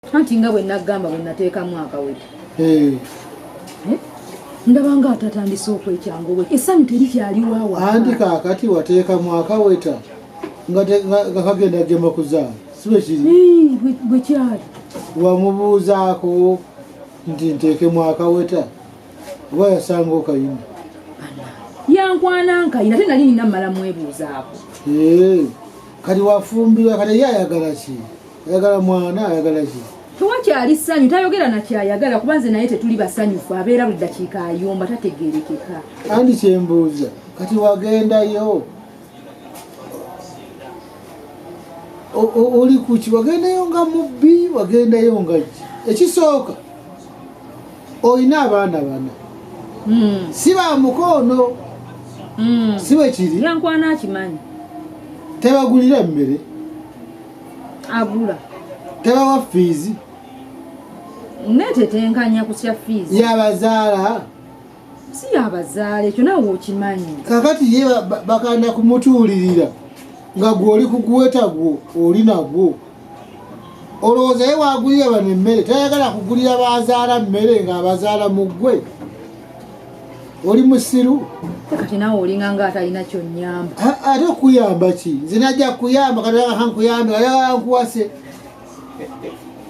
Anti nga bwe nagamba bwe nateekamu akaweta. Ndaba nga atatandise okwekyanga obwe. Essanyu terikyaliwo awa. Anti kaakati wateekamu akaweta nga kagenda gema kuzaala. Si bwe kiri? Bwe kyali. Wamubuuzaako nti nteekemu akaweta oba yasanga okayina? Yankwana nkayina ate nali nina mmala mwebuuzaako. Kati wafumbirwa kati ye ayagala ki? Ayagala mwana ayagala ki? Tewakyali ssanyu tayogera na kyayagala kuba nze naye tetuli basanyufu abeera buli ddakiika ayomba tategeerekeka. Andi kyembuuza kati wagendayo oli kuki? Wagendayo nga mubbi wagendayo nga ki? Ekisooka olina abaana bana si ba mukono si bwe kiri? Yankwana akimanyi. Tebagulira mmere? Agula. Tebawa fiizi? Netetenkanya kusya fiizi. Yabazaala? Si yabazaala ekyo naawe okimanyi. Kakati ye bakanda kumutuulirira nga gwe oli kuguweta gwo oli nagwo. Olowooza ye wagulira bano emmere tayagala kugulira bazaala mmere ng'abazaala mu ggwe? Oli musiru? Kati naawe olinga nga atalina kyonnyamba. Ate okuyamba ki? Nze najja kuyamba kati nkuyambe kati nkuwase.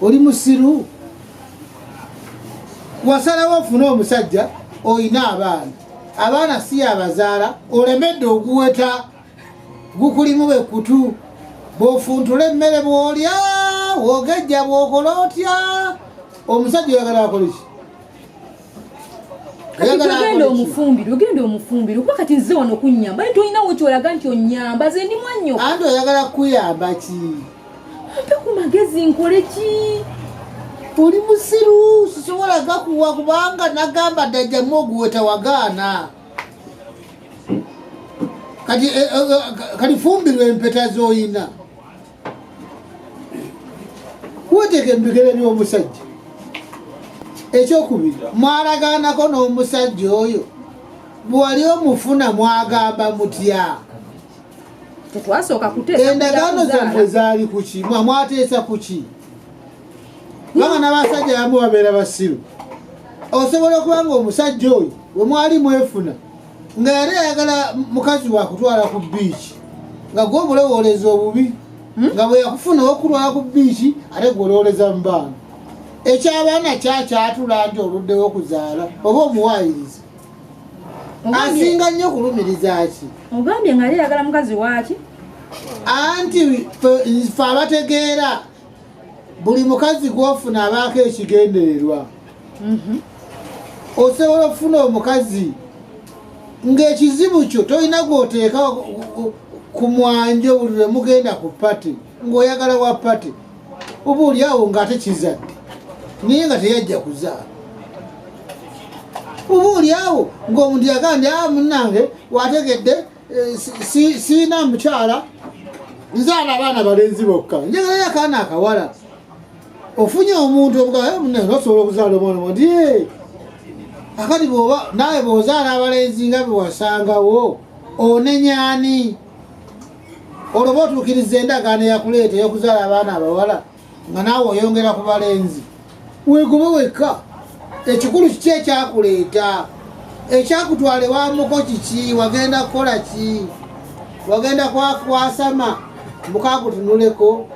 Oli musiru? Wasalawo ofune omusajja olina abaana si abazaala olemedde oguweta gukulimu bekutu bw'ofuntula emmere bw'olya wogejja bw'okola otya omusajja oyagala akole ki? Ogenda omufumbire kuba kati nze wano kunnyamba naye tolinawo kyolaga nti onnyamba ze ndi mwannyo. Anti oyagala kuyamba ki? Mpe ku magezi nkole ki? Oli musiru sisobola gakuwa kubanga nagamba ddajjamu oguweta wagaana. Kati fumbirwa empeta z'oyina weteeka embigere by'omusajja. Ekyokubiri mwalagaanako n'omusajja oyo bw'wali omufuna mwagamba mutya? Tetwasooka kuteesa. Endagaano zammwe zaali ku ki? Mwateesa ku ki? Banga n'abasajja abamu babeera basiru. Osobola okuba nga omusajja oyo bwe mwali mwefuna nga yali ayagala mukazi wakutwala ku biiki nga gwe omulowooleza obubi nga bwe yakufuna okutwala ku biiki ate gw'olowoleza mu baana. Ekyabaana kyakyatula nti oluddewo okuzaala oba omuwaayiriza. Asinga nnyo kulumiriza ki? Ogambye nga yali ayagala mukazi waaki? Anti ffe abategeera buli mukazi gw'ofuna abaako ekigendererwa. Osobola okufuna omukazi ng'ekizibu kyo tolina gw'oteeka ku mwanjo buli lwe mugenda ku pati ng'oyagala wa pati oba oli awo ng'ate kizadde naye nga teyajja kuzaala. Oba oli awo ng'omuntu yagamba nti munnange wategedde siina mukyala nzaala abaana balenzi bokka njagalayo akaana akawala. Ofunye omuntu omunnange osobola okuzaala omwana nti akati naawe bw'ozaala abalenzi nga bwe wasangawo onenyaani? Olwoba otuukiriza endagaano eyakuleeta ey'okuzaala abaana abawala nga naawe oyongera ku balenzi. Weegobe wekka. Ekikulu kiki ekyakuleeta? Ekyakutwala ewamuko kiki? Wagenda kukola ki? Wagenda kwasama mukakutunuleko?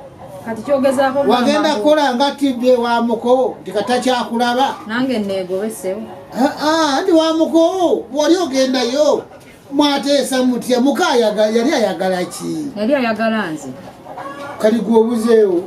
Kati kyogezaako wagenda kukola nga tibye wamuko nti katakyakulaba? Nange neegobesewo. Ndi wamuko wali ogendayo mwateesa mutya? Muka yali ayagala ki? Yali ayagala nze. Kati gwe obuzeewo